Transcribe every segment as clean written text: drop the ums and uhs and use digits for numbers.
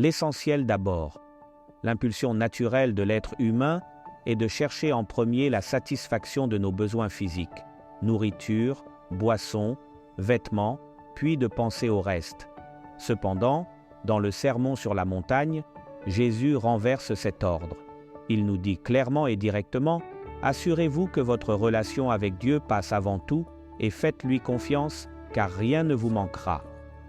L'essentiel d'abord. L'impulsion naturelle de l'être humain est de chercher en premier la satisfaction de nos besoins physiques, nourriture, boissons, vêtements, puis de penser au reste. Cependant, dans le Sermon sur la montagne, Jésus renverse cet ordre. Il nous dit clairement et directement « Assurez-vous que votre relation avec Dieu passe avant tout et faites-lui confiance, car rien ne vous manquera. »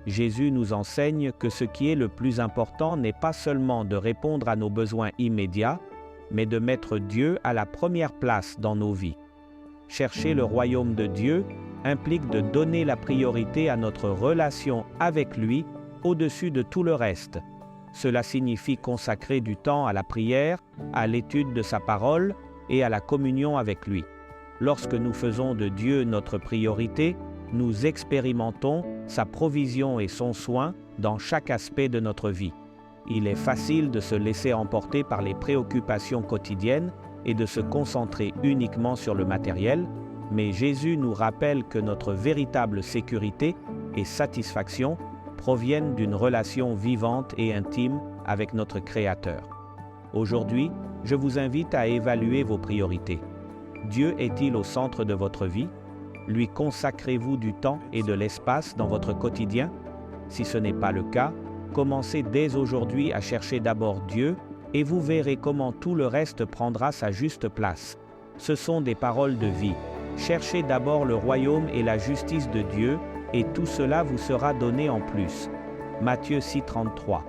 Jésus nous enseigne que ce qui est le plus important n'est pas seulement de répondre à nos besoins immédiats, mais de mettre Dieu à la première place dans nos vies. Chercher le royaume de Dieu implique de donner la priorité à notre relation avec lui au-dessus de tout le reste. Cela signifie consacrer du temps à la prière, à l'étude de sa parole et à la communion avec lui. Lorsque nous faisons de Dieu notre priorité, nous expérimentons sa provision et son soin dans chaque aspect de notre vie. Il est facile de se laisser emporter par les préoccupations quotidiennes et de se concentrer uniquement sur le matériel, mais Jésus nous rappelle que notre véritable sécurité et satisfaction proviennent d'une relation vivante et intime avec notre Créateur. Aujourd'hui, je vous invite à évaluer vos priorités. Dieu est-il au centre de votre vie? Lui consacrez-vous du temps et de l'espace dans votre quotidien? Si ce n'est pas le cas, commencez dès aujourd'hui à chercher d'abord Dieu et vous verrez comment tout le reste prendra sa juste place. Ce sont des paroles de vie. Cherchez d'abord le royaume et la justice de Dieu et tout cela vous sera donné en plus. Matthieu 6,33.